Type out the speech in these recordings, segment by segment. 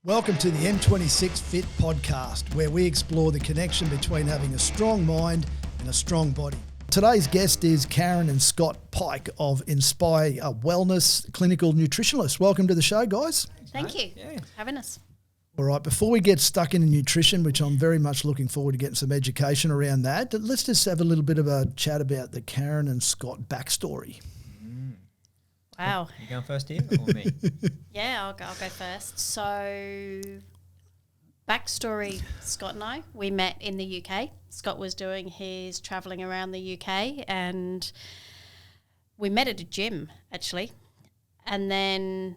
Welcome to the M26 Fit Podcast, where we explore the connection between having a strong mind and a strong body. Today's guest is Karen and Scott Pyke of Inspire Wellness, clinical nutritionists. Welcome to the show, guys. Thank you for having us. All right, before we get stuck into nutrition, which I'm very much looking forward to getting some education around that, let's just have a little bit of a chat about the Karen and Scott backstory. Wow. You going first here or me? Yeah, I'll go first. So, backstory, Scott and I, we met in the UK. Scott was doing his travelling around the UK and we met at a gym, actually. And then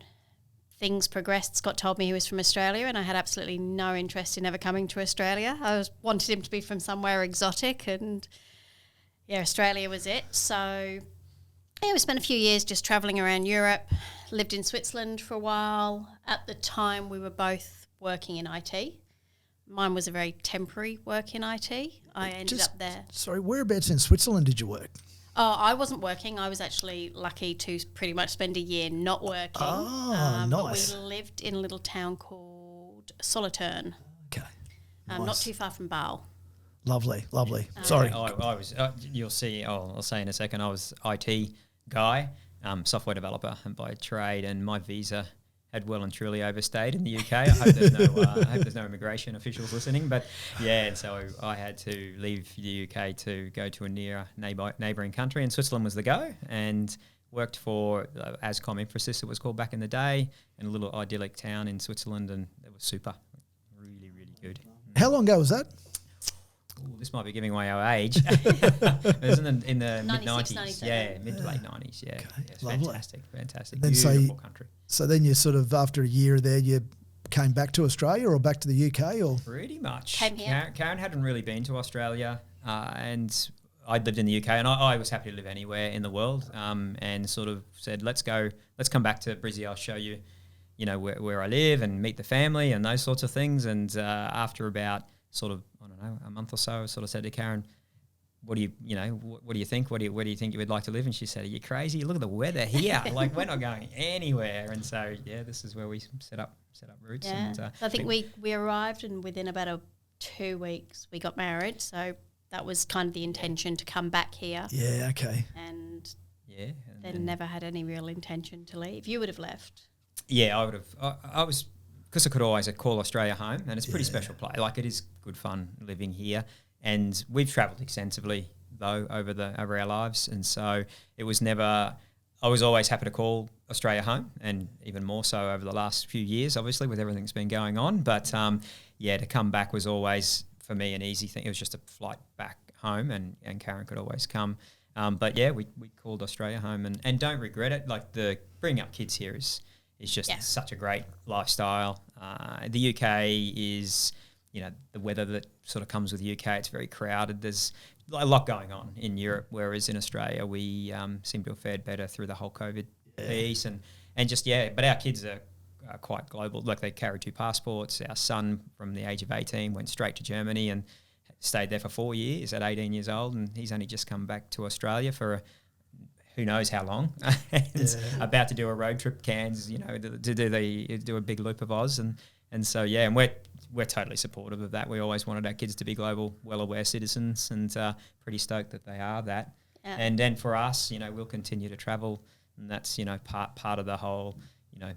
things progressed. Scott told me he was from Australia and I had absolutely no interest in ever coming to Australia. Wanted him to be from somewhere exotic and, Australia was it. So we spent a few years just travelling around Europe, lived in Switzerland for a while. At the time, we were both working in IT. Mine was a very temporary work in IT. I ended up there. Sorry, whereabouts in Switzerland did you work? Oh, I wasn't working. I was actually lucky to pretty much spend a year not working. Oh, nice. But we lived in a little town called Solothurn. Okay. Not Nice. too far from Bâle. Lovely. Sorry. I was. You'll see. I'll say in a second. I was IT guy, software developer, and by trade, and my visa had well and truly overstayed in the UK. I hope there's no immigration officials listening, but and so I had to leave the UK to go to a neighbouring country, and Switzerland was the go, and worked for Ascom Infosys, it was called back in the day, in a little idyllic town in Switzerland, and it was super, really, really good. How long ago was that? Ooh, this might be giving away our age. It was in the mid-90s. Yeah, mid to late 90s. Yeah. Okay, It's lovely. fantastic. Then Beautiful country. So then you sort of, after a year there, you came back to Australia or back to the UK or? Pretty much. Came here. Karen hadn't really been to Australia, and I'd lived in the UK, and I was happy to live anywhere in the world, and sort of said, let's come back to Brizzy. I'll show you, where I live and meet the family and those sorts of things. And after about sort of, I don't know, a month or so, I sort of said to Karen, what do you think? Where do you think you would like to live? And she said, are you crazy? Look at the weather here. Like, we're not going anywhere. And so, this is where we set up roots. Yeah. And, I think we arrived and within about 2 weeks we got married. So that was kind of the intention to come back here. Yeah, okay. And and then never had any real intention to leave. You would have left. Yeah, I would have. I was, because I could always call Australia home, and it's a pretty special place. Like, it is good fun living here, and we've travelled extensively though over our lives, and so it was never. I was always happy to call Australia home, and even more so over the last few years, obviously with everything that's been going on. But to come back was always for me an easy thing. It was just a flight back home, and Karen could always come. But we called Australia home, and don't regret it. Like, the bringing up kids here is just such a great lifestyle. The UK is, the weather that sort of comes with the UK, it's very crowded. There's a lot going on in Europe, whereas in Australia we seem to have fared better through the whole COVID piece. But our kids are quite global. Like, they carry 2 passports. Our son, from the age of 18, went straight to Germany and stayed there for 4 years at 18 years old, and he's only just come back to Australia for who knows how long, and about to do a road trip, Cairns, to do a big loop of Oz, and so and we're totally supportive of that. We always wanted our kids to be global, well-aware citizens, and pretty stoked that they are that. Yeah. And then for us, we'll continue to travel, and that's part of the whole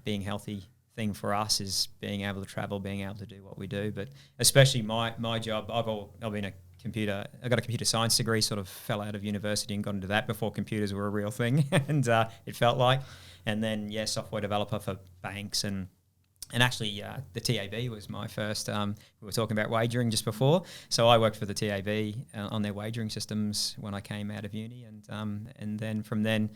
being healthy thing for us is being able to travel, being able to do what we do. But especially my job, I've been I got a computer science degree, sort of fell out of university and got into that before computers were a real thing, and it felt like. And then, software developer for banks, and actually the TAB was my first. We were talking about wagering just before, so I worked for the TAB on their wagering systems when I came out of uni, and then from then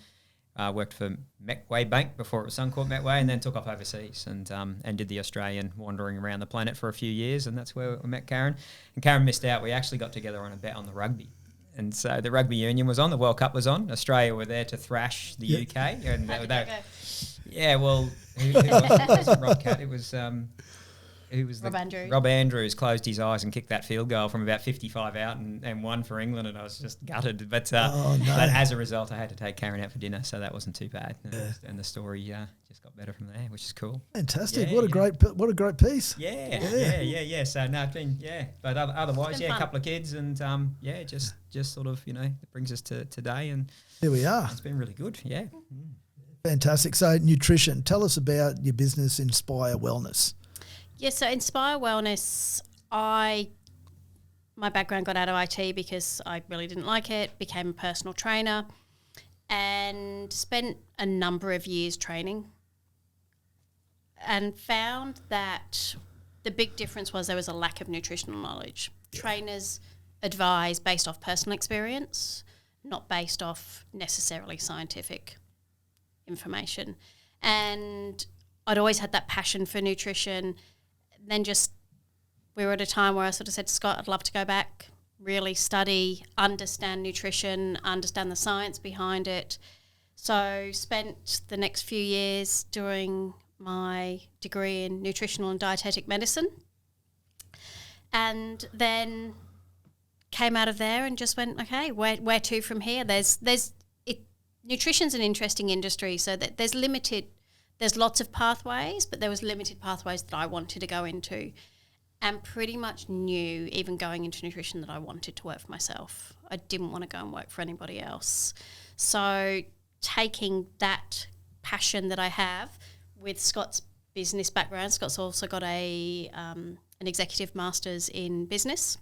worked for Metway Bank before it was Suncorp Metway, and then took off overseas and did the Australian wandering around the planet for a few years, and that's where I met Karen. And Karen missed out. We actually got together on a bet on the rugby. And so the rugby union was on, the World Cup was on. Australia were there to thrash the UK. And who was it? It wasn't Rob Cat. It who was Rob Andrews. Rob Andrews closed his eyes and kicked that field goal from about 55 out and won for England, and I was just gutted. But but as a result, I had to take Karen out for dinner, so that wasn't too bad. And the story just got better from there, which is cool. Fantastic! What a great piece. Yeah. So no, it's been but otherwise, fun. a couple of kids, and just sort of it brings us to today, and here we are. It's been really good. Yeah. Fantastic. So nutrition. Tell us about your business, Inspire Wellness. Yes, so Inspire Wellness, my background got out of IT because I really didn't like it, became a personal trainer and spent a number of years training and found that the big difference was there was a lack of nutritional knowledge. Yeah. Trainers advise based off personal experience, not based off necessarily scientific information. And I'd always had that passion for nutrition. Then we were at a time where I sort of said to Scott, I'd love to go back, really study, understand nutrition, understand the science behind it. So spent the next few years doing my degree in nutritional and dietetic medicine, and then came out of there and just went, okay, where to from here? Nutrition's an interesting industry, so that there's lots of pathways, but there was limited pathways that I wanted to go into, and pretty much knew, even going into nutrition, that I wanted to work for myself. I didn't want to go and work for anybody else. So taking that passion that I have with Scott's business background, Scott's also got an executive master's in business.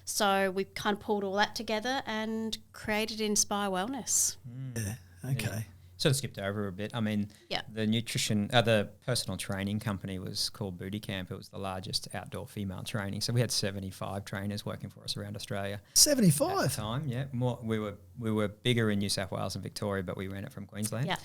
So we kind of pulled all that together and created Inspire Wellness. Yeah, okay. Yeah. Sort of skipped over a bit. I mean, the personal training company was called Booty Camp. It was the largest outdoor female training. So we had 75 trainers working for us around Australia. 75? At the time, yeah. More, we were bigger in New South Wales and Victoria, but we ran it from Queensland. Yeah.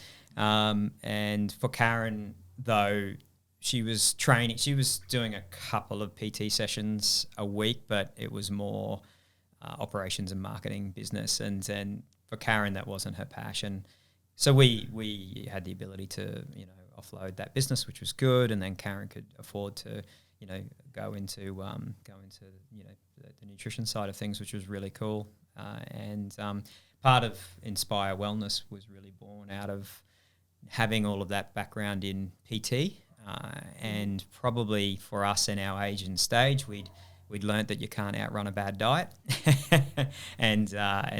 And for Karen, though, she was doing a couple of PT sessions a week, but it was more operations and marketing business. And for Karen, that wasn't her passion. So we had the ability to, offload that business, which was good, and then Karen could afford to, go into the nutrition side of things, which was really cool. And part of Inspire Wellness was really born out of having all of that background in PT, and probably for us in our age and stage, we'd learnt that you can't outrun a bad diet, and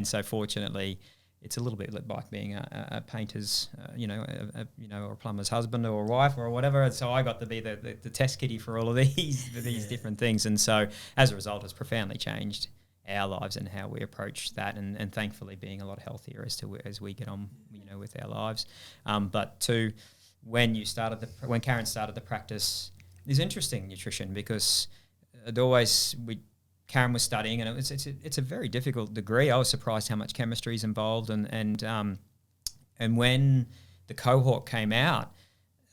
so fortunately, it's a little bit like being a painter's, or a plumber's husband or wife or whatever. So I got to be the test kitty for all of these different things. And so as a result, it's profoundly changed our lives and how we approach that. And thankfully being a lot healthier as we get on, with our lives. But when Karen started the practice, it's interesting, nutrition, because Karen was studying, and it's a very difficult degree. I was surprised how much chemistry is involved, and when the cohort came out,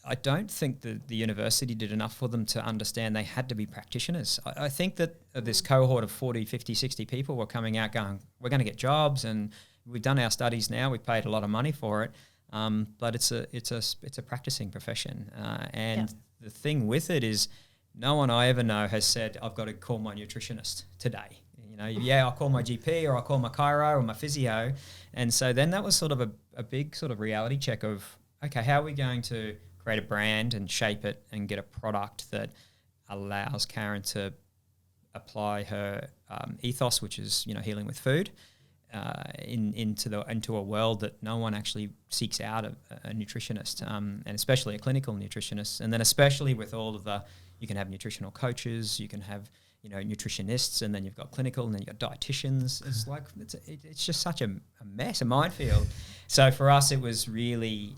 I don't think the university did enough for them to understand they had to be practitioners. I think that this cohort of 40, 50, 60 people were coming out going, we're going to get jobs, and we've done our studies now, we've paid a lot of money for it, but it's a practicing profession, and the thing with it is, no one I ever know has said, I've got to call my nutritionist today. I'll call my GP or I'll call my chiro or my physio. And so then that was sort of a big sort of reality check of, okay, how are we going to create a brand and shape it and get a product that allows Karen to apply her ethos, which is, healing with food, into a world that no one actually seeks out a nutritionist, and especially a clinical nutritionist. And then especially with all of you can have nutritional coaches, you can have, nutritionists, and then you've got clinical, and then you've got dietitians. It's like, it's just such a mess, a minefield. So for us, it was really,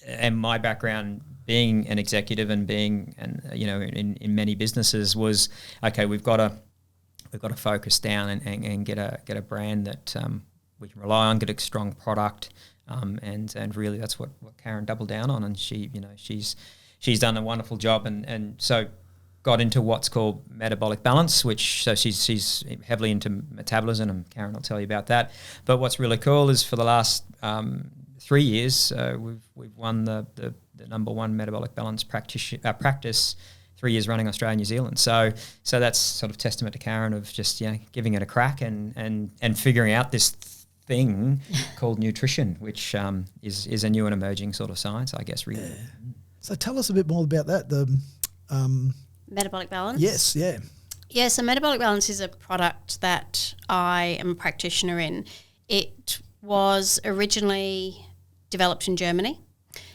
and my background being an executive and being, in many businesses was, okay, we've got to focus down and get a brand that we can rely on, get a strong product, and really that's what Karen doubled down on, and she's done a wonderful job, and so got into what's called Metabolic Balance, so she's heavily into metabolism, and Karen will tell you about that. But what's really cool is for the last 3 years, we've won the number one Metabolic Balance practice 3 years running Australia, New Zealand. So that's sort of testament to Karen of just giving it a crack and figuring out this thing called nutrition, which is a new and emerging sort of science, I guess, really. Yeah. So tell us a bit more about that. The Metabolic Balance. Yes, yeah. Yeah, so Metabolic Balance is a product that I am a practitioner in. It was originally developed in Germany,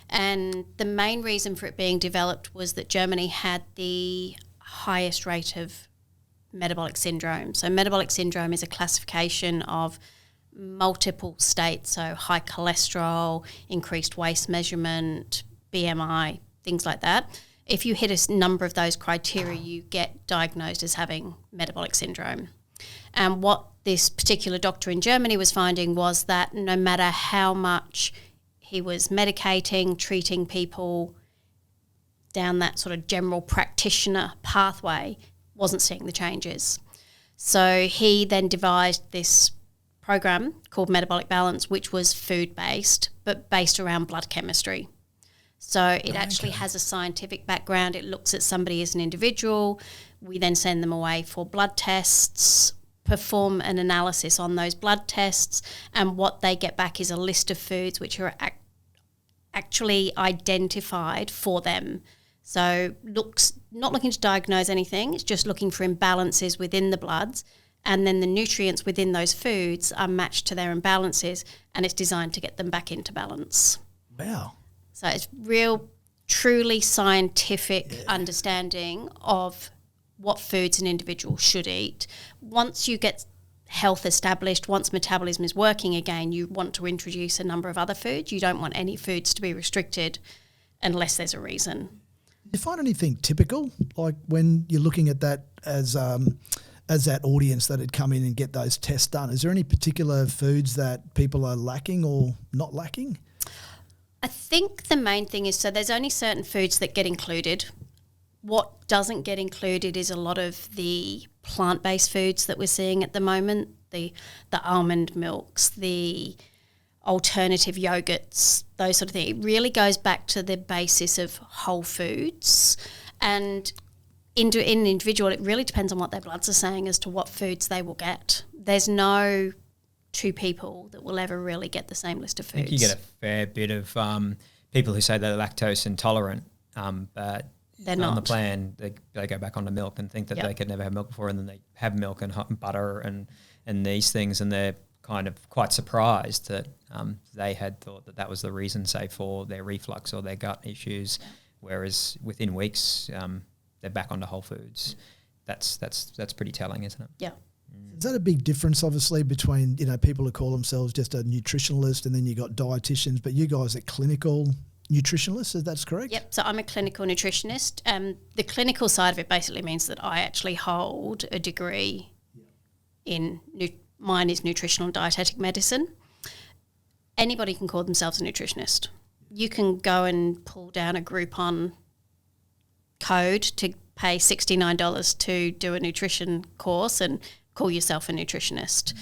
and the main reason for it being developed was that Germany had the highest rate of metabolic syndrome. So metabolic syndrome is a classification of multiple states, so high cholesterol, increased waist measurement, BMI, things like that. If you hit a number of those criteria, you get diagnosed as having metabolic syndrome. And what this particular doctor in Germany was finding was that no matter how much he was medicating, treating people down that sort of general practitioner pathway, wasn't seeing the changes. So he then devised this program called Metabolic Balance, which was food-based, but based around blood chemistry. So it actually has a scientific background. It looks at somebody as an individual. We then send them away for blood tests, perform an analysis on those blood tests, and what they get back is a list of foods which are actually identified for them. So not looking to diagnose anything, it's just looking for imbalances within the bloods, and then the nutrients within those foods are matched to their imbalances, and it's designed to get them back into balance. Wow. So it's real, truly scientific understanding of what foods an individual should eat. Once you get health established, once metabolism is working again, you want to introduce a number of other foods. You don't want any foods to be restricted unless there's a reason. Do you find anything typical, like when you're looking at that as that audience that had come in and get those tests done? Is there any particular foods that people are lacking or not lacking? I think the main thing is, so there's only certain foods that get included. What doesn't get included is a lot of the plant-based foods that we're seeing at the moment, the almond milks, the alternative yogurts, those sort of things. It really goes back to the basis of whole foods. And in an individual, it really depends on what their bloods are saying as to what foods they will get. There's no two people that will ever really get the same list of foods. I think you get a fair bit of people who say they're lactose intolerant, but they're on not. the plan they go back onto milk and think that they could never have milk before, and then they have milk and hot butter and these things, and they're kind of quite surprised that they had thought that was the reason, say, for their reflux or their gut issues, whereas within weeks they're back onto whole foods. That's pretty telling, isn't it? Yeah. Is that a big difference, obviously, between, people who call themselves just a nutritionalist and then you got dietitians, but you guys are clinical nutritionists, if that's correct? Yep, so I'm a clinical nutritionist. The clinical side of it basically means that I actually hold a degree in, mine is nutritional and dietetic medicine. Anybody can call themselves a nutritionist. You can go and pull down a Groupon code to pay $69 to do a nutrition course and call yourself a nutritionist.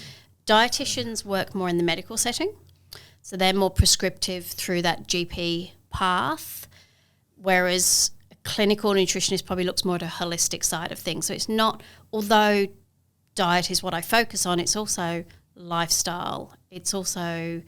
Dietitians work more in the medical setting, so they're more prescriptive through that GP path, whereas a clinical nutritionist probably looks more at a holistic side of things. So it's not, although diet is what I focus on, it's also lifestyle, it's also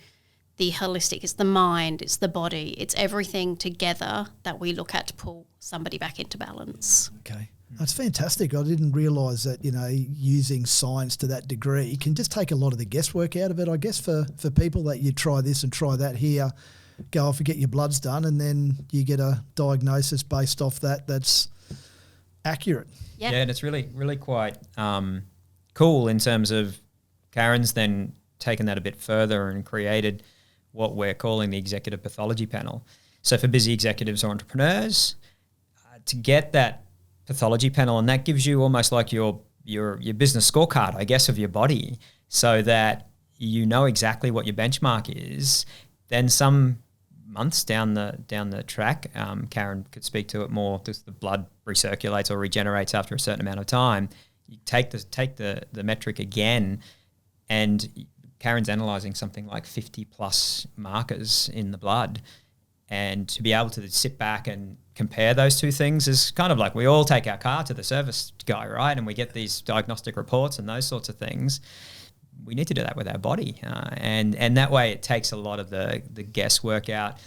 the holistic, it's the mind, it's the body, it's everything together that we look at to pull somebody back into balance. Okay. That's fantastic. I didn't realise that, using science to that degree can just take a lot of the guesswork out of it, I guess, for people that you try this and try that here, go off and get your bloods done, and then you get a diagnosis based off that's accurate. Yeah, and it's really, really quite cool in terms of Karen's then taken that a bit further and created what we're calling the Executive Pathology Panel. So for busy executives or entrepreneurs, to get that pathology panel, and that gives you almost like your business scorecard, I guess, of your body, so that you know exactly what your benchmark is. Then some months down the track, Karen could speak to it more, just the blood recirculates or regenerates after a certain amount of time. You take the metric again, and Karen's analysing something like 50 plus markers in the blood, and to be able to sit back and compare those two things is kind of like we all take our car to the service guy, right? And we get these diagnostic reports and those sorts of things. We need to do that with our body. And that way it takes a lot of the guesswork out.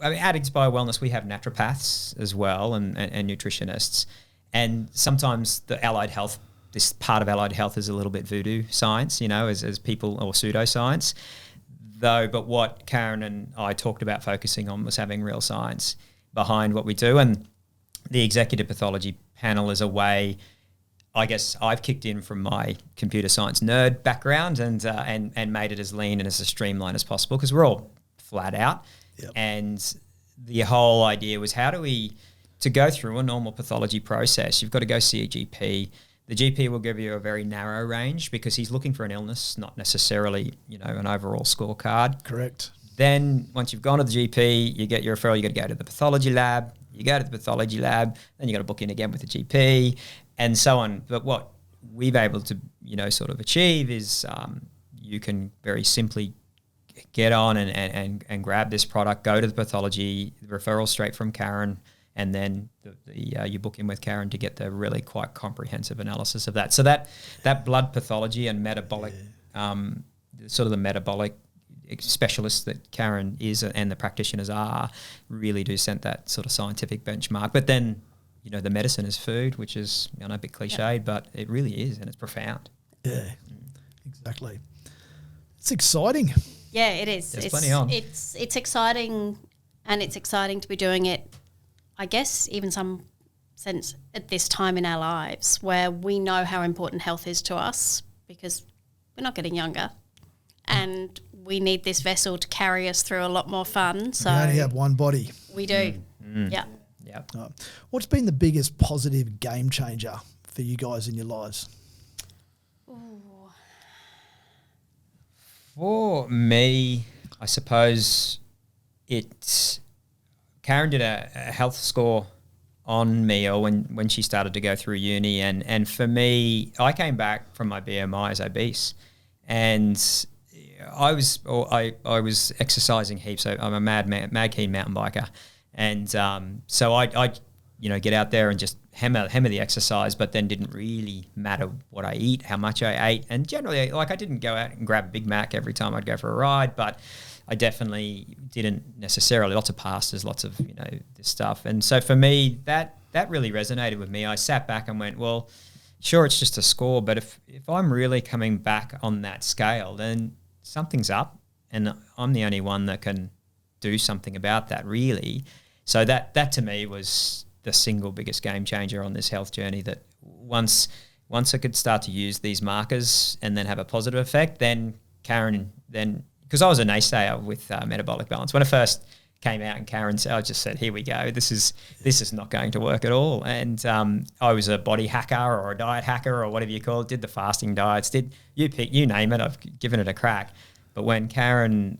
I mean, at Inspire Wellness, we have naturopaths as well and nutritionists. And sometimes the allied health, this part of allied health is a little bit voodoo science, as people, or pseudoscience. But what Karen and I talked about focusing on was having real science behind what we do. And the executive pathology panel is a way, I guess, I've kicked in from my computer science nerd background and made it as lean and as streamlined as possible, because we're all flat out. Yep. And the whole idea was, how do we, to go through a normal pathology process, you've got to go see a GP. The GP will give you a very narrow range because he's looking for an illness, not necessarily, an overall scorecard. Correct. Then once you've gone to the GP, you get your referral, you got to go to the pathology lab. You go to the pathology lab, then you got to book in again with the GP and so on. But what we've able to, sort of achieve is you can very simply get on and grab this product, go to the pathology, the referral straight from Karen, and then you book in with Karen to get the really quite comprehensive analysis of that. So that blood pathology and metabolic, sort of the metabolic specialists that Karen is and the practitioners are, really do set that sort of scientific benchmark. But then, the medicine is food, which is, a bit cliched, but it really is, and it's profound. Yeah, exactly. It's exciting. Yeah, it is. There's plenty on. It's exciting, and it's exciting to be doing it, I guess, even some sense at this time in our lives where we know how important health is to us, because we're not getting younger and we need this vessel to carry us through a lot more fun. So we only have one body. We do. Yeah. Yeah. What's been the biggest positive game changer for you guys in your lives? Ooh. For me, I suppose Karen did a health score on me, or when she started to go through uni, and for me, I came back from my BMI as obese, and I was exercising heaps. So I'm a mad keen mountain biker, and so I get out there and just hammer the exercise, but then didn't really matter what I eat, how much I ate, and generally, I didn't go out and grab a Big Mac every time I'd go for a ride, but I definitely didn't necessarily, lots of pastas, lots of, this stuff. And so for me, that really resonated with me. I sat back and went, well, sure, it's just a score, but if I'm really coming back on that scale, then something's up, and I'm the only one that can do something about that, really. So that to me was the single biggest game changer on this health journey, that once I could start to use these markers and then have a positive effect, then Karen, because I was a naysayer with Metabolic Balance. When I first came out and Karen said, I just said, here we go, this is not going to work at all. And I was a body hacker or a diet hacker or whatever you call it, did the fasting diets, you name it, I've given it a crack. But when Karen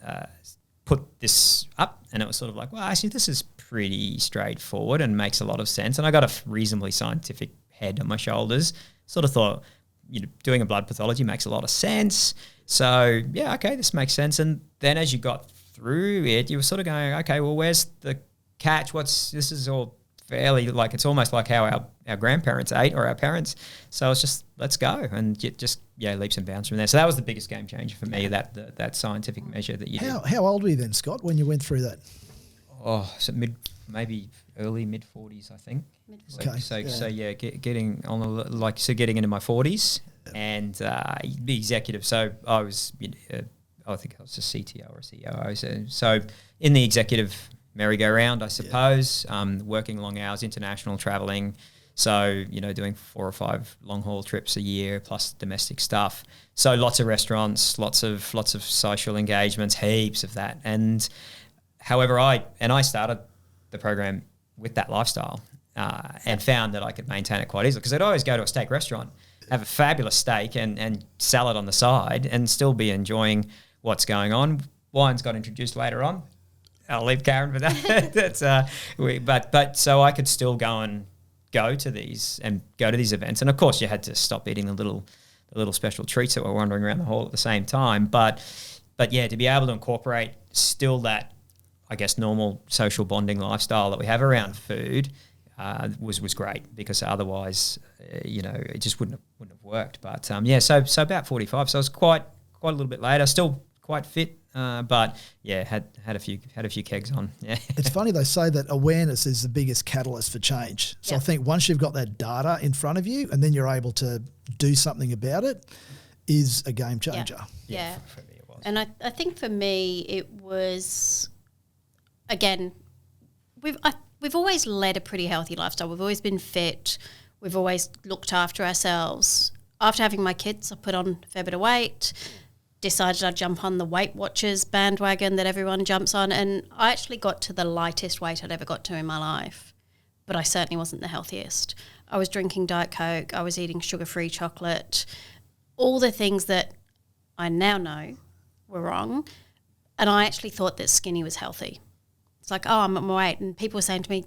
put this up, and it was sort of like, well, actually this is pretty straightforward and makes a lot of sense. And I got a reasonably scientific head on my shoulders, sort of thought, doing a blood pathology makes a lot of sense. So yeah, okay, this makes sense. And then as you got through it, you were sort of going, okay, well, where's the catch? This is all fairly it's almost like how our grandparents ate, or our parents. So it's just, let's go, and just leaps and bounds from there. So that was the biggest game changer for me, that scientific measure that you did. How old were you then, Scott, when you went through that? Oh, so maybe early mid 40s, I think. Okay. So getting on getting into my 40s, and the executive. So I was, I think I was a CTO or a CEO. So in the executive merry-go-round, I suppose, working long hours, international traveling. So, doing 4 or 5 long-haul trips a year plus domestic stuff. So lots of restaurants, lots of social engagements, heaps of that. And however, I started the program with that lifestyle and found that I could maintain it quite easily, because I'd always go to a steak restaurant, have a fabulous steak and salad on the side, and still be enjoying what's going on. Wines got introduced later on. I'll leave Karen for that. But so I could still go to these events, and of course you had to stop eating the little special treats that were wandering around the hall at the same time. But yeah, to be able to incorporate still that I guess, normal social bonding lifestyle that we have around food was great, because otherwise, it just wouldn't have worked. But so about 45. So I was quite a little bit later, still quite fit. But had a few kegs on. Yeah, it's funny they say that awareness is the biggest catalyst for change. So I think once you've got that data in front of you, and then you're able to do something about it, is a game changer. Yeah. For me it was. And I think for me it was, again, we've always led a pretty healthy lifestyle. We've always been fit. We've always looked after ourselves. After having my kids, I put on a fair bit of weight. Decided I'd jump on the Weight Watchers bandwagon that everyone jumps on, and I actually got to the lightest weight I'd ever got to in my life, but I certainly wasn't the healthiest. I was drinking Diet Coke, I was eating sugar-free chocolate, all the things that I now know were wrong, and I actually thought that skinny was healthy. It's like, oh, I'm at my weight, and people were saying to me,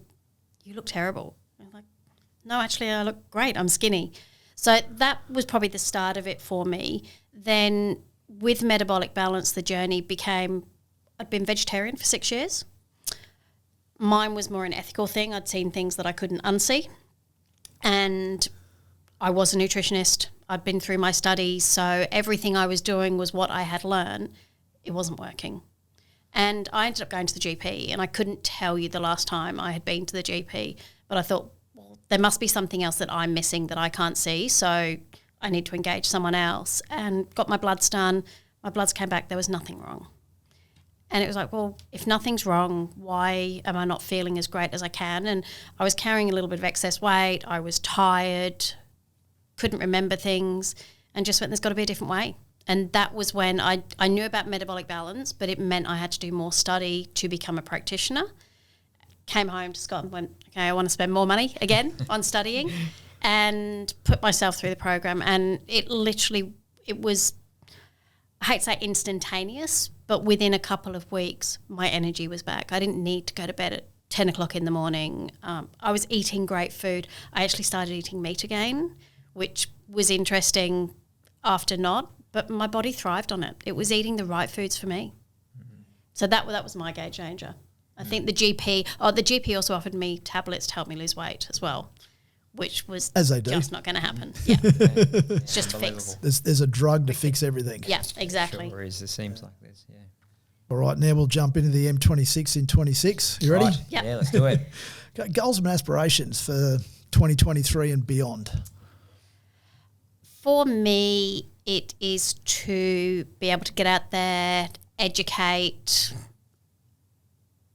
you look terrible. I'm like, no, actually I look great, I'm skinny. So that was probably the start of it for me. Then with Metabolic Balance, the journey became, I'd been vegetarian for 6 years. Mine was more an ethical thing. I'd seen things that I couldn't unsee. And I was a nutritionist. I'd been through my studies, so everything I was doing was what I had learned. It wasn't working. And I ended up going to the GP, and I couldn't tell you the last time I had been to the GP, but I thought, well, there must be something else that I'm missing that I can't see, so I need to engage someone else, and got my bloods done. My bloods came back, there was nothing wrong. And it was like, well, if nothing's wrong, why am I not feeling as great as I can? And I was carrying a little bit of excess weight. I was tired, couldn't remember things, and just went, there's got to be a different way. And that was when I knew about Metabolic Balance, but it meant I had to do more study to become a practitioner. Came home to Scott and went, okay, I want to spend more money again on studying, and put myself through the program. And it was, I hate to say instantaneous, but within a couple of weeks, my energy was back. I didn't need to go to bed at 10 o'clock in the morning. I was eating great food. I actually started eating meat again, which was interesting after not, but my body thrived on it. It was eating the right foods for me. Mm-hmm. So that was my game changer. I think the GP also offered me tablets to help me lose weight as well, which was as they do. Just not going to happen. Yeah. It's just a fix. There's a drug to fix everything. Yeah, exactly. Sure is. It seems like this, yeah. All right, now we'll jump into the M26 in 26. You ready? Right. Yep. Yeah, let's do it. Goals and aspirations for 2023 and beyond. For me, it is to be able to get out there, educate,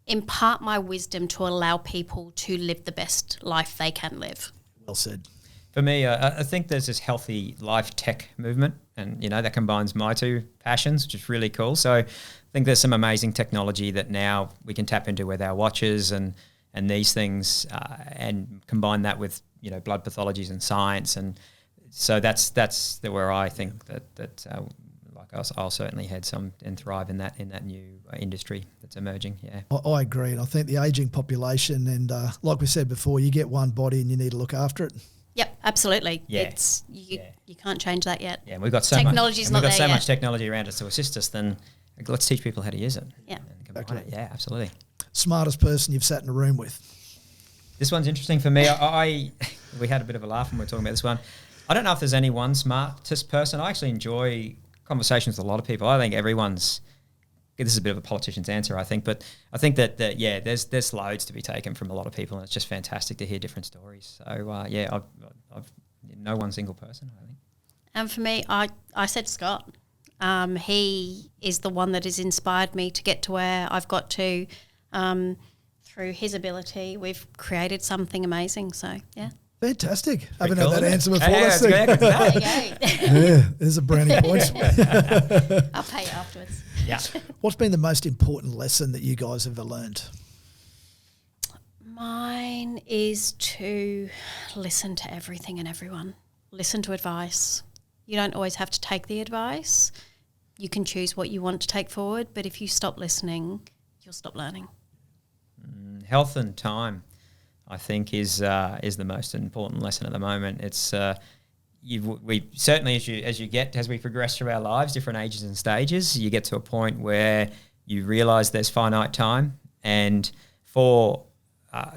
impart my wisdom to allow people to live the best life they can live. Well said. For me, I think there's this healthy life tech movement, and that combines my two passions, which is really cool. So I think there's some amazing technology that now we can tap into with our watches and these things, and combine that with blood pathologies and science, and so that's where I think that I'll certainly head some and thrive in that new industry that's emerging. Yeah, I agree, and I think the aging population, and like we said before, you get one body and you need to look after it. Yep, absolutely. Yeah. You can't change that yet. Yeah, we've got so much technology around us to assist us. Then let's teach people how to use it. Yeah, exactly. Yeah, absolutely. Smartest person you've sat in a room with. This one's interesting for me. We had a bit of a laugh when we were talking about this one. I don't know if there's any one smartest person. I actually enjoy conversations with a lot of people. I think everyone's. This is a bit of a politician's answer, I think, but I think that there's loads to be taken from a lot of people, and it's just fantastic to hear different stories. So I've no one single person, I think. And for me, I said Scott. He is the one that has inspired me to get to where I've got to. Through his ability, we've created something amazing. So yeah. Fantastic. I haven't had that answer before. Yeah, there's a brownie point. I'll pay you afterwards. Yeah. What's been the most important lesson that you guys have ever learned? Mine is to listen to everything and everyone. Listen to advice. You don't always have to take the advice. You can choose what you want to take forward, but if you stop listening, you'll stop learning. Health and time, I think, is the most important lesson at the moment. It's we certainly as we progress through our lives, different ages and stages, you get to a point where you realise there's finite time, And for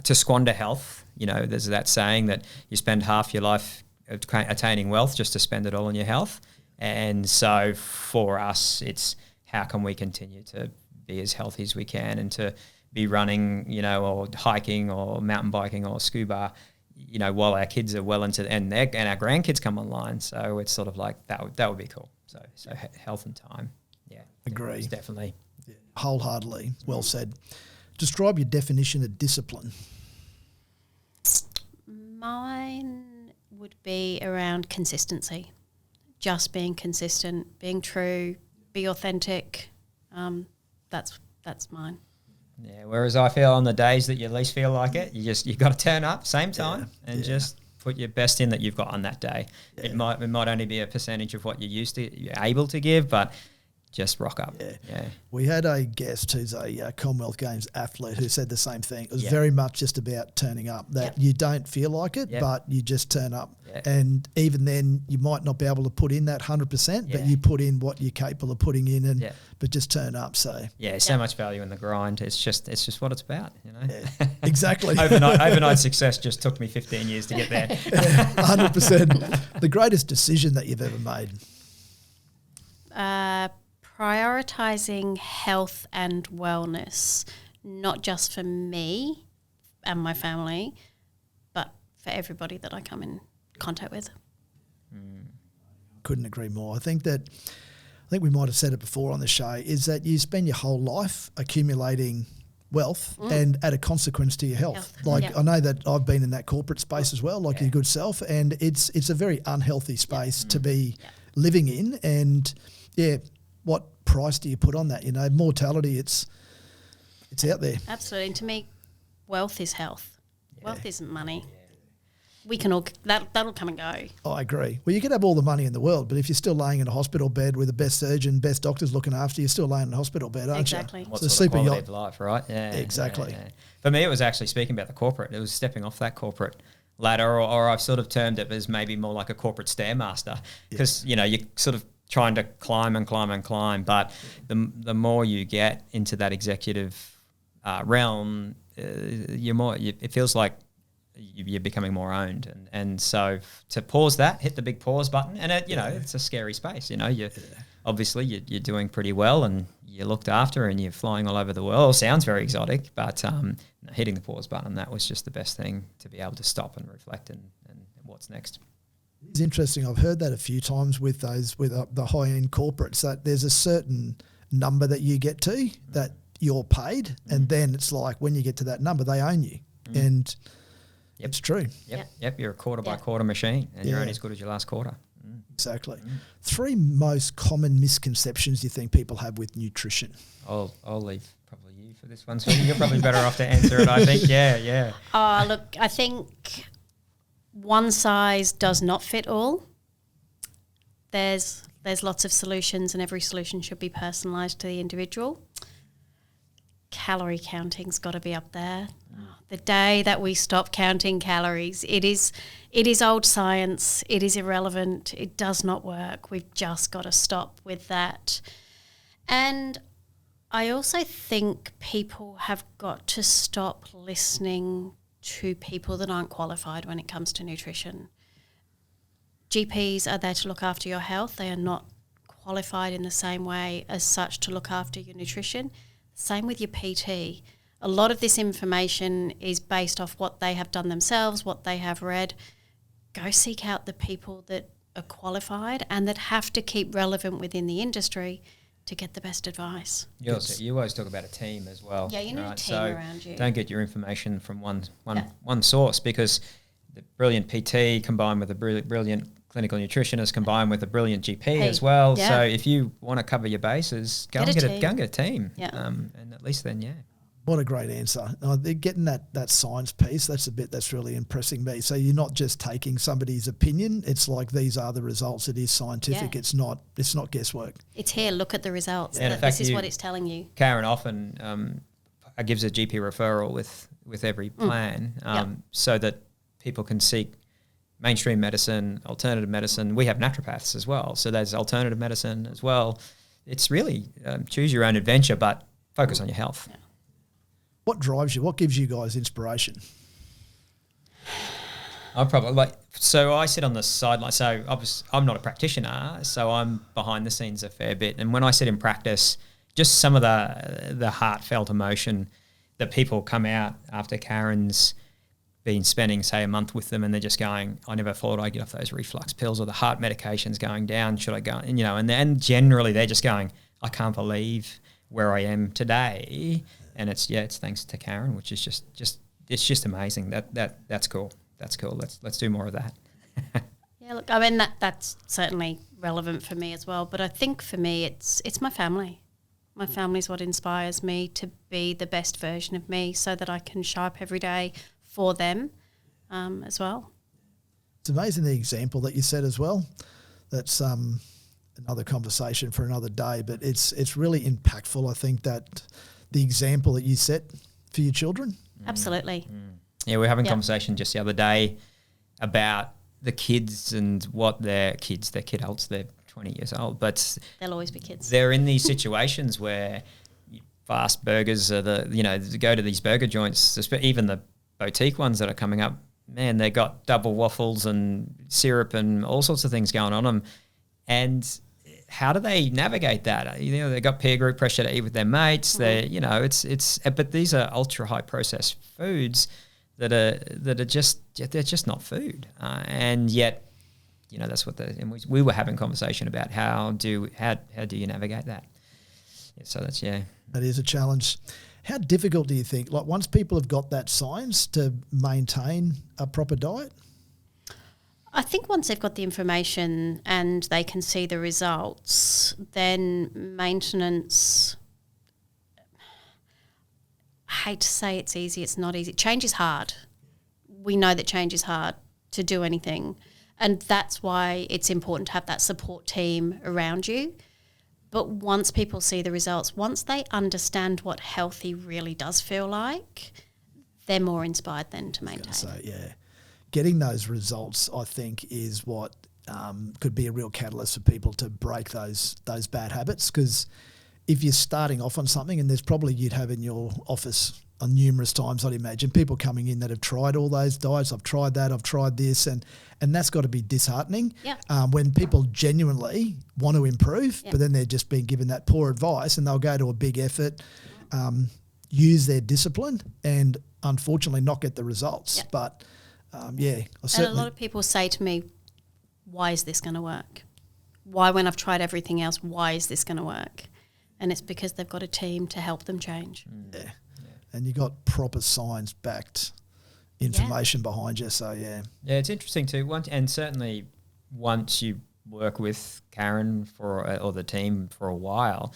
to squander health, there's that saying that you spend half your life attaining wealth just to spend it all on your health. And so for us, it's how can we continue to be as healthy as we can and to be running, or hiking or mountain biking or scuba, while our kids are well into and our grandkids come online. So it's sort of like that would be cool. So health and time. Yeah. Agree. Definitely. Yeah. Wholeheartedly. Well said. Describe your definition of discipline. Mine would be around consistency. Just being consistent, being true, be authentic. That's mine. Yeah. Whereas I feel on the days that you least feel like it, you got to turn up same time and just put your best in that you've got on that day. Yeah. It might only be a percentage of what you're able to give, but just rock up. Yeah. We had a guest who's a Commonwealth Games athlete who said the same thing. It was very much just about turning up, that you don't feel like it, but you just turn up. Yeah. And even then you might not be able to put in that 100%, but you put in what you're capable of putting in but just turn up. So so much value in the grind. It's just what it's about, Yeah, exactly. Overnight success just took me 15 years to get there. 100%. The greatest decision that you've ever made? Prioritizing health and wellness, not just for me and my family, but for everybody that I come in contact with. Couldn't agree more. I think we might have said it before on the show, is that you spend your whole life accumulating wealth and at a consequence to your health. I know that I've been in that corporate space as well, like your good self, and it's a very unhealthy space to be living in. And what price do you put on that? Mortality, it's out there. Absolutely. And to me, wealth is health. Wealth isn't money. We can all that'll come and go. I agree. Well, you could have all the money in the world, but if you're still laying in a hospital bed with the best surgeon, best doctors looking after you, you're still laying in a hospital bed, aren't exactly. you? What sort of quality of life, right? Yeah, exactly. Yeah. For me, it was actually speaking about the corporate. It was stepping off that corporate ladder, or I've sort of termed it as maybe more like a corporate stairmaster, because you're sort of trying to climb and climb and climb, but the more you get into that executive realm, it feels like you're becoming more owned, and so to pause that, hit the big pause button, and it's a scary space. Obviously you're doing pretty well, and you're looked after, and you're flying all over the world. Sounds very exotic, but hitting the pause button, that was just the best thing, to be able to stop and reflect and what's next. It's interesting. I've heard that a few times with the high-end corporates, that there's a certain number that you get to that you're paid, and then it's like when you get to that number, they own you, and it's true. Yep. You're a quarter by quarter machine, and you're only as good as your last quarter. Exactly. 3 most common misconceptions you think people have with nutrition? I'll leave probably you for this one, so you're probably better off to answer it, I think. Yeah. Look, I think one size does not fit all. There's lots of solutions, and every solution should be personalised to the individual. Calorie counting's got to be up there. The day that we stop counting calories, it is old science. It is irrelevant. It does not work. We've just got to stop with that. And I also think people have got to stop listening to people that aren't qualified when it comes to nutrition. GPs are there to look after your health. They are not qualified in the same way as such to look after your nutrition. Same with your PT. A lot of this information is based off what they have done themselves, what they have read. Go seek out the people that are qualified and that have to keep relevant within the industry to get the best advice. You always talk about a team as well. Yeah, you need a team around you. Don't get your information from one source, because the brilliant PT combined with a brilliant clinical nutritionist combined with a brilliant GP as well. Yeah. So if you want to cover your bases, go and get a team. Yeah. And at least then, What a great answer. Getting that science piece, that's a bit that's really impressing me. So you're not just taking somebody's opinion. It's like, these are the results. It is scientific. Yeah. It's not guesswork. It's here. Look at the results. This is what it's telling you. Karen often gives a GP referral with every plan so that people can seek mainstream medicine, alternative medicine. We have naturopaths as well. So there's alternative medicine as well. It's really choose your own adventure, but focus on your health. Yeah. What drives you? What gives you guys inspiration? I sit on the sideline. So I'm not a practitioner, so I'm behind the scenes a fair bit. And when I sit in practice, just some of the heartfelt emotion that people come out after Karen's been spending, say, a month with them, and they're just going, I never thought I'd get off those reflux pills, or the heart medication's going down. Should I go? And, and generally they're just going, I can't believe where I am today. And it's thanks to Karen, which is just amazing. That's cool. That's cool. Let's do more of that. Yeah, look, I mean, that's certainly relevant for me as well. But I think for me, it's my family. My family's what inspires me to be the best version of me, so that I can show up every day for them as well. It's amazing the example that you said as well. That's another conversation for another day, but it's really impactful, I think, that the example that you set for your children. Absolutely. Yeah, we were having a conversation just the other day about the kids and what they're kidults, they're 20 years old, but they'll always be kids. They're in these situations where fast burgers are go to these burger joints, even the boutique ones that are coming up, man, they got double waffles and syrup and all sorts of things going on them. And how do they navigate that? They got peer group pressure to eat with their mates. They, but these are ultra high processed foods that are just, they're just not food. And yet, that's what we were having a conversation about how do you navigate that? Yeah, so that is a challenge. How difficult do you think, like once people have got that science, to maintain a proper diet? I think once they've got the information and they can see the results, then maintenance, I hate to say it's easy, it's not easy. Change is hard. We know that change is hard to do anything. And that's why it's important to have that support team around you. But once people see the results, once they understand what healthy really does feel like, they're more inspired then to maintain. So, yeah, getting those results, I think, is what could be a real catalyst for people to break those bad habits. Because if you're starting off on something, and there's probably you'd have in your office on numerous times, I'd imagine, people coming in that have tried all those diets, I've tried that, I've tried this, and that's got to be disheartening. When people genuinely want to improve, but then they're just being given that poor advice, and they'll go to a big effort, use their discipline, and unfortunately not get the results. But and a lot of people say to me, why is this going to work? Why, when I've tried everything else, why is this going to work? And it's because they've got a team to help them change. Yeah. And you got proper science-backed information behind you. So, yeah, it's interesting too. And certainly once you work with Karen or the team for a while,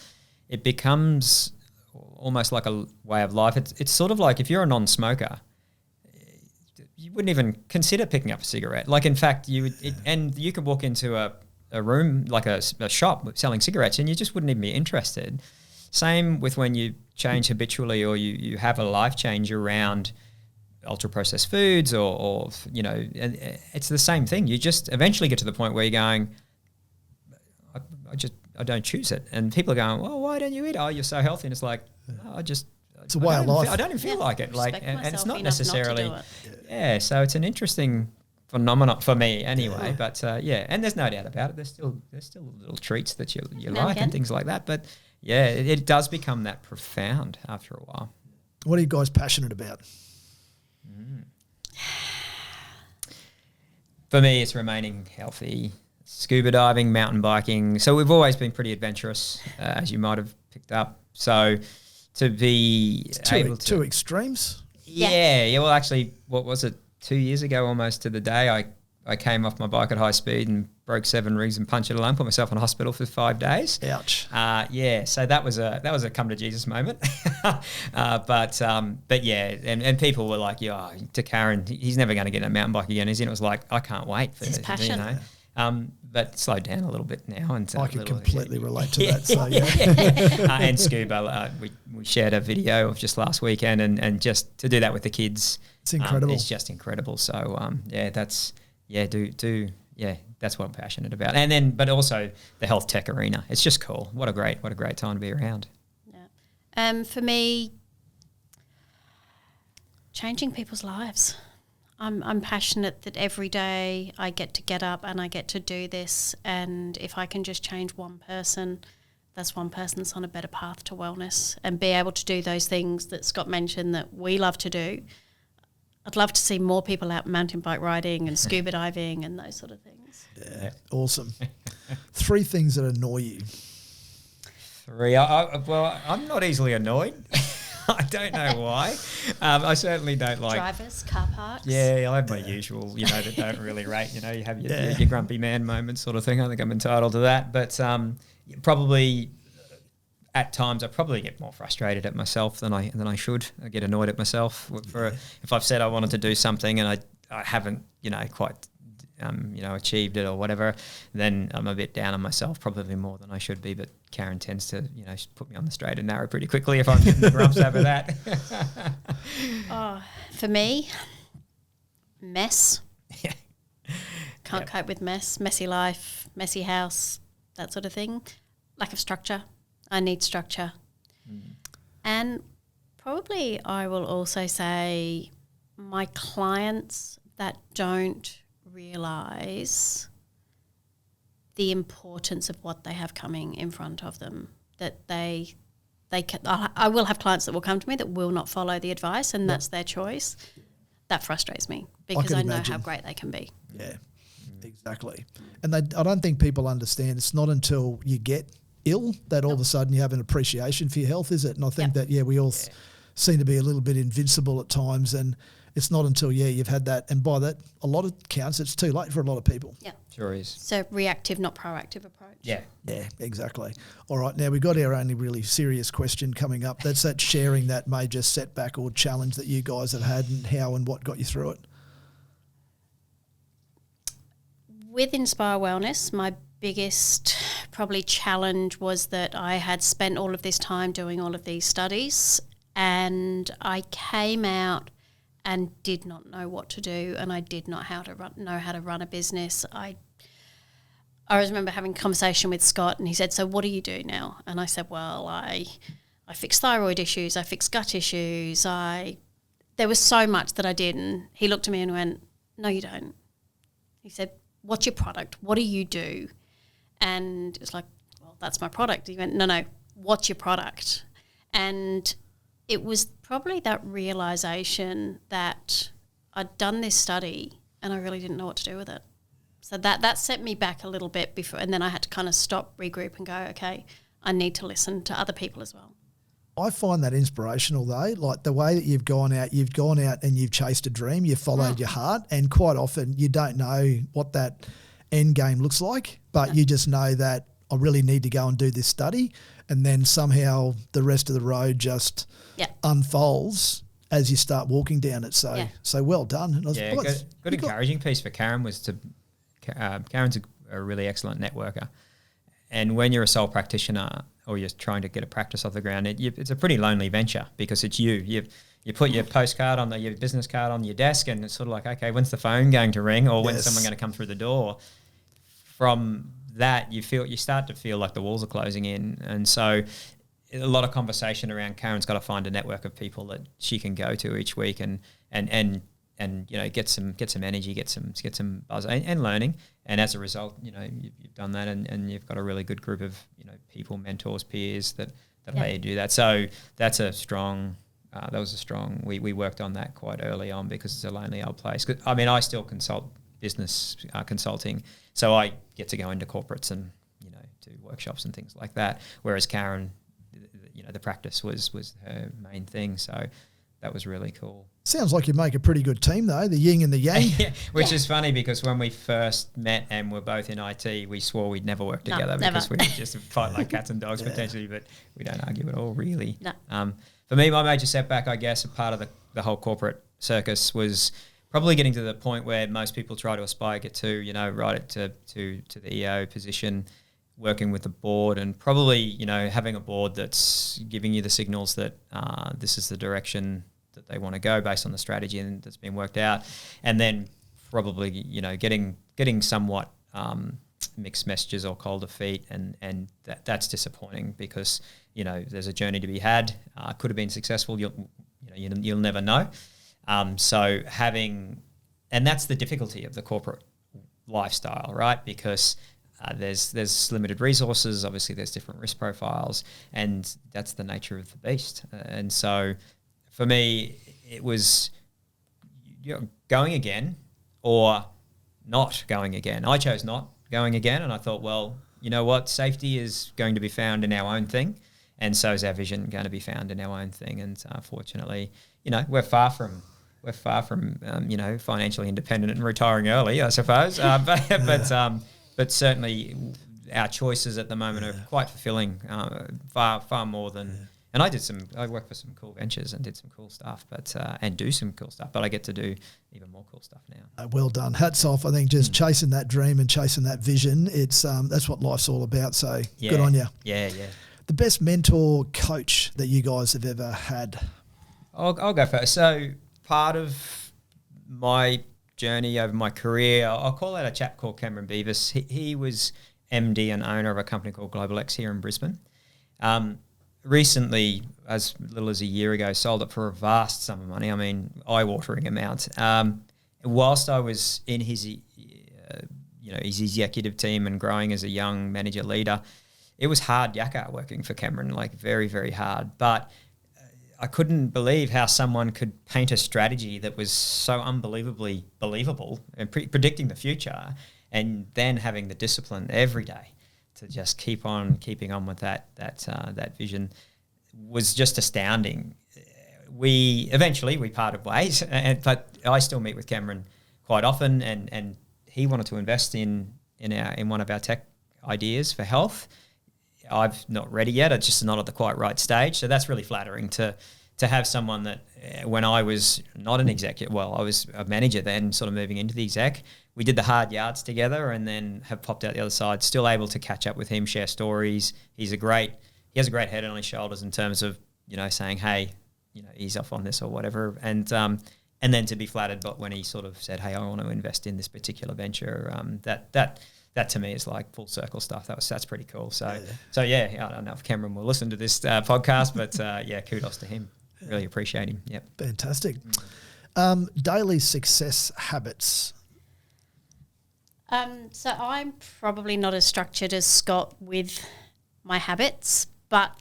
it becomes almost like a way of life. It's sort of like if you're a non-smoker, you wouldn't even consider picking up a cigarette. Like, in fact, and you could walk into a room, like a shop selling cigarettes, and you just wouldn't even be interested. Same with when you change habitually, or you have a life change around ultra-processed foods or it's the same thing. You just eventually get to the point where you're going, I don't choose it. And people are going, well, why don't you eat? Oh, you're so healthy. And it's like, it's a way of life. I don't even feel like it. And it's not necessarily, so it's an interesting phenomenon for me anyway. But and there's no doubt about it. There's still little treats that you like and things like that. But yeah, it does become that profound after a while. What are you guys passionate about? For me, it's remaining healthy, scuba diving, mountain biking. So we've always been pretty adventurous, as you might have picked up. So to be able to... Two extremes? Yeah. Well, actually, what was it? 2 years ago almost to the day, I came off my bike at high speed and broke 7 ribs and punctured a lung, put myself in hospital for 5 days. Ouch. So that was a come to Jesus moment. But yeah, and people were like, to Karen, he's never going to get a mountain bike again, is he? And it was like, I can't wait for his passion. But slowed down a little bit now. And I can completely relate to that. So and scuba, we shared a video of just last weekend, and just to do that with the kids, it's incredible. It's just incredible. So that's what I'm passionate about. And then, but also the health tech arena. It's just cool. What a great time to be around. Yeah. For me, changing people's lives. I'm passionate that every day I get up and I get to do this, and if I can just change one person, that's one person that's on a better path to wellness and be able to do those things that Scott mentioned that we love to do. I'd love to see more people out mountain bike riding and scuba diving and those sort of things. Yeah, awesome. 3 things that annoy you. 3. Well, I'm not easily annoyed. I don't know why. I certainly don't like drivers, car parks. Yeah, I have my usual, that don't really rate. You have your grumpy man moment sort of thing. I think I'm entitled to that. But probably at times I probably get more frustrated at myself than I should. I get annoyed at myself if I've said I wanted to do something and I haven't quite achieved it or whatever, then I'm a bit down on myself, probably more than I should be. But Karen tends to, put me on the straight and narrow pretty quickly if I'm getting the grumps over that. For me, mess. Yeah. Can't cope with mess, messy life, messy house, that sort of thing. Lack of structure. I need structure. And probably I will also say my clients that don't realise the importance of what they have coming in front of them, that they can, I will have clients that will come to me that will not follow the advice, and that's their choice. That frustrates me because I know how great they can be. Yeah, exactly. And I don't think people understand it's not until you get ill that all of a sudden you have an appreciation for your health, is it? And I think that, we all seem to be a little bit invincible at times, and it's not until, you've had that, and by that, a lot of counts, it's too late for a lot of people. Yeah. Sure is. So reactive, not proactive approach. Yeah. Yeah, exactly. All right, now we've got our only really serious question coming up. That's that sharing that major setback or challenge that you guys have had and how and what got you through it. With Inspire Wellness, my biggest probably challenge was that I had spent all of this time doing all of these studies, and I came out and did not know what to do, and I did not know how to run a business. I always remember having a conversation with Scott, and he said, "So what do you do now?" And I said, "Well, I fix thyroid issues, I fix gut issues, there was so much that I did." And he looked at me and went, "No, you don't." He said, "What's your product? What do you do?" And it was like, "Well, that's my product." He went, No, what's your product?" And it was probably that realisation that I'd done this study and I really didn't know what to do with it. So that set me back a little bit before, and then I had to kind of stop, regroup and go, okay, I need to listen to other people as well. I find that inspirational though, like the way that you've gone out and you've chased a dream, you've followed your heart, and quite often you don't know what that end game looks like, but you just know that I really need to go and do this study, and then somehow the rest of the road just unfolds as you start walking down it. So well done. Good encouraging piece for Karen was to Karen's a really excellent networker, and when you're a sole practitioner or you're trying to get a practice off the ground, it's a pretty lonely venture because it's you put your postcard on your business card on your desk, and it's sort of like, okay, when's the phone going to ring, or when's someone going to come through the door? From that, you start to feel like the walls are closing in, and so a lot of conversation around Karen's got to find a network of people that she can go to each week and get some energy, get some buzz and learning, and as a result, you've done that, and you've got a really good group of people, mentors, peers that allow you to do that. So that's a strong. That was a strong. We worked on that quite early on because it's a lonely old place. I mean, I still consult business consulting, so I get to go into corporates and do workshops and things like that. Whereas Karen, the practice was her main thing. So that was really cool. Sounds like you make a pretty good team though, the yin and the yang. Which is funny because when we first met and were both in IT, we swore we'd never work together because we just fight like cats and dogs potentially, but we don't argue at all really. No. For me, my major setback, I guess, a part of the whole corporate circus was probably getting to the point where most people try to aspire get to, right to the EO position, working with the board, and probably, having a board that's giving you the signals that this is the direction that they want to go based on the strategy and that's been worked out, and then probably, getting somewhat mixed messages or colder feet, and that's disappointing because, there's a journey to be had. Could have been successful. You'll never know. So having, and that's the difficulty of the corporate lifestyle, right? Because there's limited resources. Obviously, there's different risk profiles, and that's the nature of the beast. And so, for me, it was going again or not going again. I chose not going again, and I thought, well, you know what? Safety is going to be found in our own thing, and so is our vision going to be found in our own thing. And fortunately, we're far from financially independent and retiring early, I suppose. But certainly our choices at the moment are quite fulfilling, far more than. And I work for some cool ventures and did some cool stuff, and do some cool stuff. But I get to do even more cool stuff now. Well done. Hats off. I think just chasing that dream and chasing that vision. It's that's what life's all about. So good on you. Yeah. The best mentor, coach that you guys have ever had. I'll go first. So part of my journey over my career, I'll call out a chap called Cameron Beavis. He was MD and owner of a company called Global X here in Brisbane. Recently, as little as a year ago, sold it for a vast sum of money. I mean, eye-watering amount. Whilst I was in his executive team and growing as a young manager leader, it was hard yakka working for Cameron, like very, very hard. But I couldn't believe how someone could paint a strategy that was so unbelievably believable and predicting the future, and then having the discipline every day to just keeping on with that vision was just astounding. We parted ways, but I still meet with Cameron quite often, and he wanted to invest in one of our tech ideas for health. I've not ready yet. It's just not at the quite right stage. So that's really flattering to have someone that when I was not an executive, I was a manager then, sort of moving into the exec, we did the hard yards together and then have popped out the other side, still able to catch up with him, share stories. He has a great head on his shoulders in terms of, saying, hey, ease off on this or whatever. And then to be flattered, but when he sort of said, hey, I want to invest in this particular venture, that to me is like full circle stuff. That's pretty cool. So I don't know if Cameron will listen to this podcast, but kudos to him. Really appreciate him. Yep. Fantastic. Daily success habits. So I'm probably not as structured as Scott with my habits, but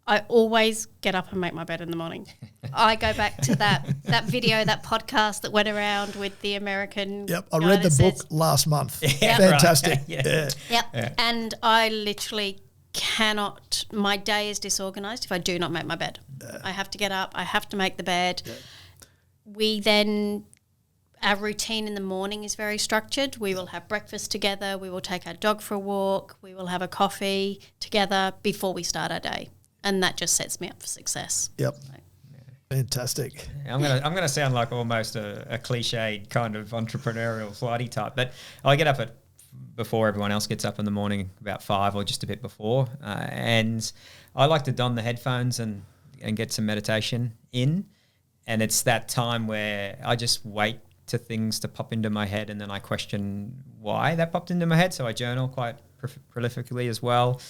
I always get up and make my bed in the morning. I go back to that video, that podcast that went around with the American. Yep, I read the book last month. Yeah, fantastic. Right. Yeah. Yep, yeah. And I literally cannot. My day is disorganized if I do not make my bed. I have to get up. I have to make the bed. Yeah. Our routine in the morning is very structured. We will have breakfast together. We will take our dog for a walk. We will have a coffee together before we start our day. And that just sets me up for success. Yep. So. Fantastic. I'm gonna sound like almost a cliched kind of entrepreneurial flighty type, but I get up before everyone else gets up in the morning, about 5 or just a bit before, and I like to don the headphones and get some meditation in, and it's that time where I just wait to things to pop into my head, and then I question why that popped into my head. So I journal quite prolifically as well.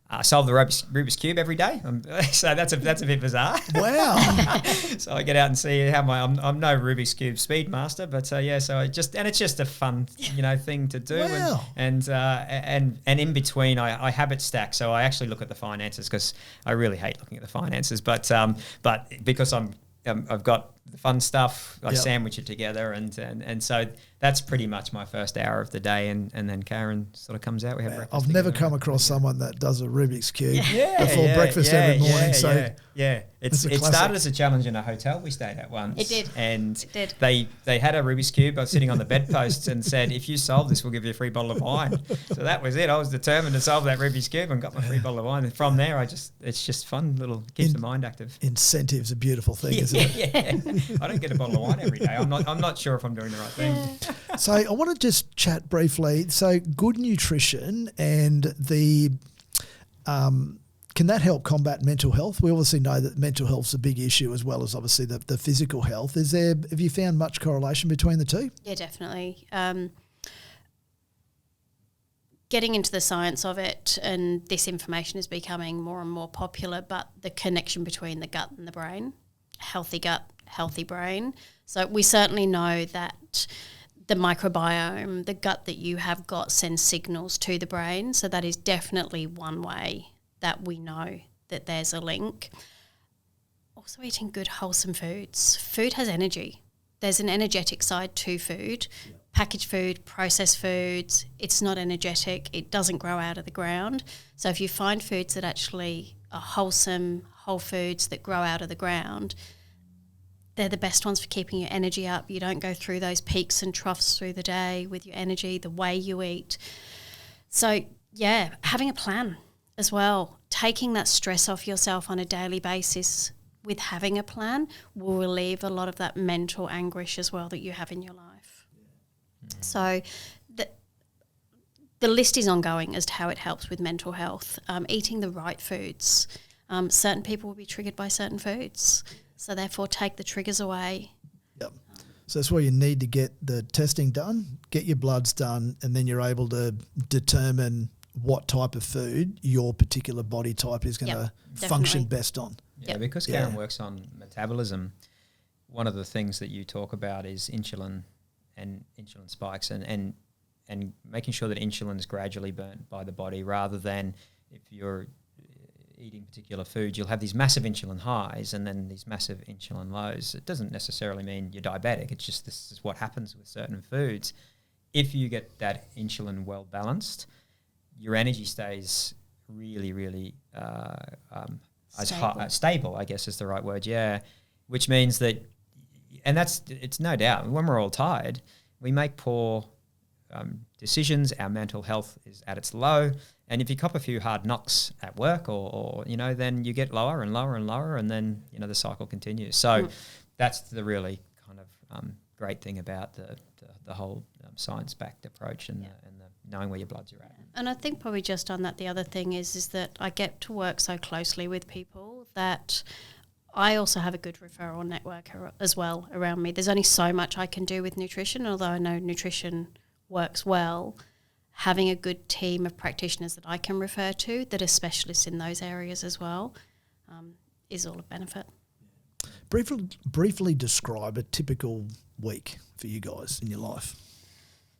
I solve the Rubik's Cube every day, so that's a bit bizarre. Wow! So I get out and see how I'm no Rubik's Cube speed master, but so it's just a fun thing to do. Wow. And in between I habit stack, so I actually look at the finances because I really hate looking at the finances, but because I've got the fun stuff, I sandwich it together, and so that's pretty much my first hour of the day, and then Karen sort of comes out. We have breakfast. I've never come across someone that does a Rubik's Cube before breakfast every morning. It started as a challenge in a hotel we stayed at once. It did. And it did. They had a Rubik's Cube. I was sitting on the bedposts and said, if you solve this, we'll give you a free bottle of wine. So that was it. I was determined to solve that Rubik's Cube and got my free bottle of wine. And from there, it's just fun, keeps the mind active. Incentive's a beautiful thing, isn't it? Yeah. I don't get a bottle of wine every day. I'm not sure if I'm doing the right thing. So I want to just chat briefly. So good nutrition and the can that help combat mental health? We obviously know that mental health's a big issue as well as obviously the physical health. Have you found much correlation between the two? Yeah, definitely. Getting into the science of it, and this information is becoming more and more popular, but the connection between the gut and the brain, healthy gut healthy brain. So we certainly know that the microbiome, the gut that you have got, sends signals to the brain. So that is definitely one way that we know that there's a link. Also eating good, wholesome foods. Food has energy. There's an energetic side to food. Packaged food, processed foods, it's not energetic. It doesn't grow out of the ground. So if you find foods that actually are wholesome, whole foods that grow out of the ground, they're the best ones for keeping your energy up. You don't go through those peaks and troughs through the day with your energy, the way you eat. So, yeah, having a plan as well. Taking that stress off yourself on a daily basis with having a plan will relieve a lot of that mental anguish as well that you have in your life. So the list is ongoing as to how it helps with mental health. Eating the right foods. Certain people will be triggered by certain foods. So therefore take the triggers away. Yep. So that's where you need to get the testing done, get your bloods done, and then you're able to determine what type of food your particular body type is going to function best on. Yeah, because Karen works on metabolism, one of the things that you talk about is insulin and insulin spikes and making sure that insulin is gradually burnt by the body rather than if you're eating particular foods, you'll have these massive insulin highs and then these massive insulin lows. It doesn't necessarily mean you're diabetic. It's just this is what happens with certain foods. If you get that insulin well balanced, your energy stays really, really stable, I guess is the right word, which means that, and it's no doubt, when we're all tired, we make poor decisions, our mental health is at its low, and if you cop a few hard knocks at work or then you get lower and lower and lower, and then, the cycle continues. So that's the really kind of great thing about the whole science-backed approach and the knowing where your bloods are at. And I think probably just on that, the other thing is that I get to work so closely with people that I also have a good referral network as well around me. There's only so much I can do with nutrition, although I know nutrition works well. Having a good team of practitioners that I can refer to that are specialists in those areas as well is all a benefit. Briefly describe a typical week for you guys in your life.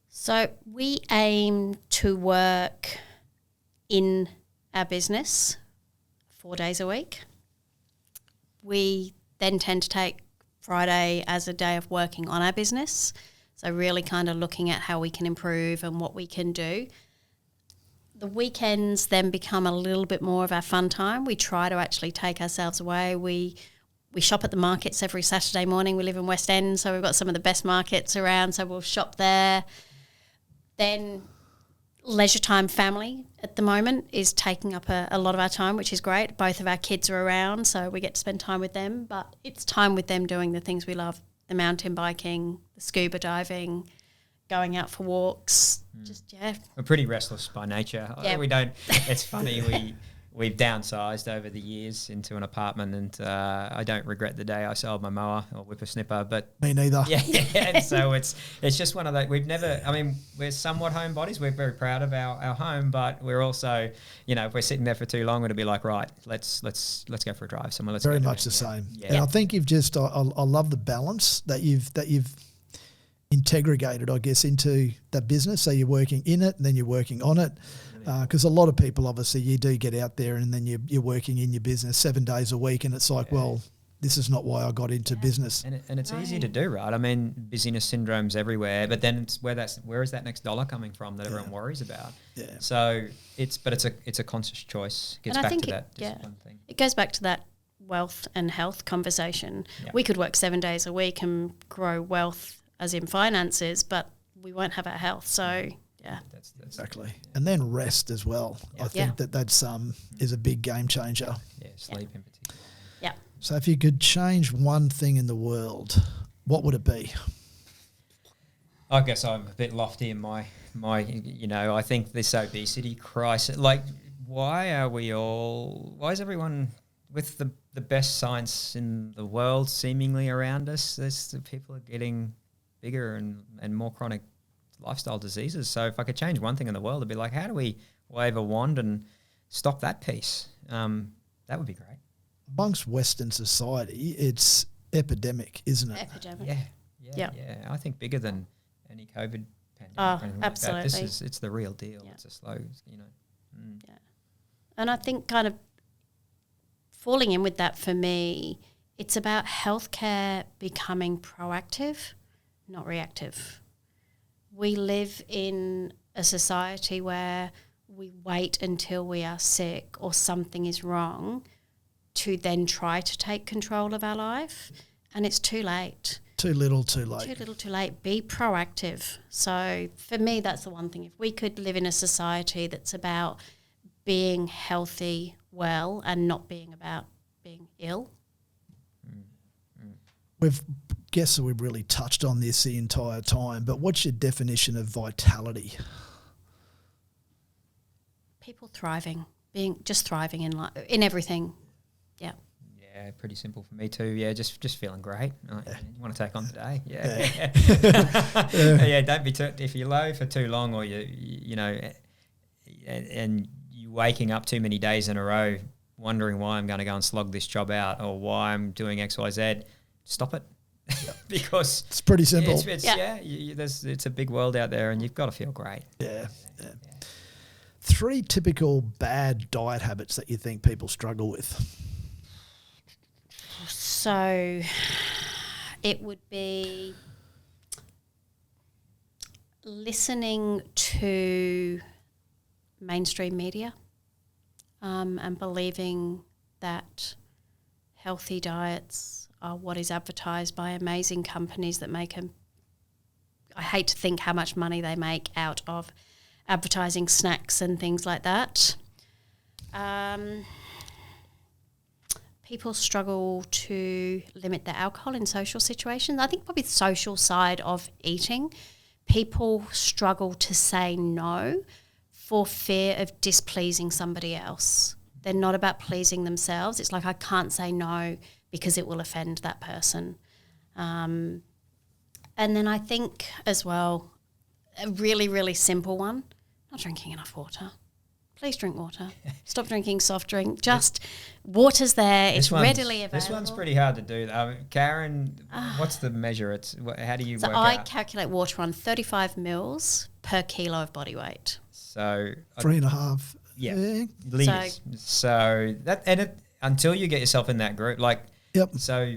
So we aim to work in our business 4 days a week. We then tend to take Friday as a day of working on our business. So really kind of looking at how we can improve and what we can do. The weekends then become a little bit more of our fun time. We try to actually take ourselves away. We shop at the markets every Saturday morning. We live in West End, so we've got some of the best markets around, so we'll shop there. Then leisure time family at the moment is taking up a lot of our time, which is great. Both of our kids are around, so we get to spend time with them, but it's time with them doing the things we love, the mountain biking, the scuba diving, going out for walks. We're pretty restless by nature. We don't. It's funny. We've downsized over the years into an apartment, and I don't regret the day I sold my mower or whippersnipper. But me neither. Yeah. And so it's just one of those. We've never. I mean, we're somewhat homebodies. We're very proud of our home, but we're also, if we're sitting there for too long, it'll be like, right, let's go for a drive somewhere. Let's very much the same. Yeah. And I think you've just. I love the balance that you've integrated, I guess, into that business. So you're working in it, and then you're working on it. Because a lot of people, obviously, you do get out there and then you're working in your business 7 days a week, and it's like, well, this is not why I got into business. And it's easy to do, right? I mean, busyness syndrome's everywhere, but then it's where is that next dollar coming from that everyone worries about? Yeah. So it's a conscious choice. Gets back to that discipline thing. It goes back to that wealth and health conversation. Yeah. We could work 7 days a week and grow wealth as in finances, but we won't have our health. So that's exactly. And then rest as well. Yeah. I think that's is a big game changer. Yeah, sleep in particular. Yeah. So if you could change one thing in the world, what would it be? I guess I'm a bit lofty in my I think this obesity crisis, like why is everyone with the best science in the world seemingly around us, people are getting bigger and more chronic lifestyle diseases. So if I could change one thing in the world, it'd be like, how do we wave a wand and stop that piece? That would be great. Amongst Western society, it's epidemic, isn't it? Epidemic. Yeah. I think bigger than any COVID pandemic. Oh, or anything absolutely. Like that. It's the real deal. Yeah. It's a slow, Yeah. And I think kind of falling in with that for me, it's about healthcare becoming proactive, not reactive. We live in a society where we wait until we are sick or something is wrong to then try to take control of our life, and it's too late. Too little, too late. Too little, too late. Be proactive. So for me, that's the one thing. If we could live in a society that's about being healthy, well, and not being about being ill. Guess we've really touched on this the entire time, but what's your definition of vitality? People thriving, being just thriving in life, in everything. Yeah. Yeah, pretty simple for me too. Yeah, just feeling great. You want to take on today? Yeah. Yeah, don't be if you're low for too long, or you know, and you waking up too many days in a row wondering why I'm going to go and slog this job out or why I'm doing X, Y, Z. Stop it. Because it's pretty simple. It's a big world out there, and you've got to feel great. Yeah. 3 typical bad diet habits that you think people struggle with. So it would be listening to mainstream media and believing that healthy diets are what is advertised by amazing companies that make them. I hate to think how much money they make out of advertising snacks and things like that. People struggle to limit their alcohol in social situations. I think probably the social side of eating, people struggle to say no for fear of displeasing somebody else. They're not about pleasing themselves. It's like, I can't say no because it will offend that person. And then I think as well, a really, really simple one, not drinking enough water. Please drink water. Stop drinking soft drink. Just water's there. It's readily available. This one's pretty hard to do. Karen, what's the measure? How do you work out? I calculate water on 35 mils per kilo of body weight. So 3.5. Yeah. Liters. So that until you get yourself in that group, like. Yep. So,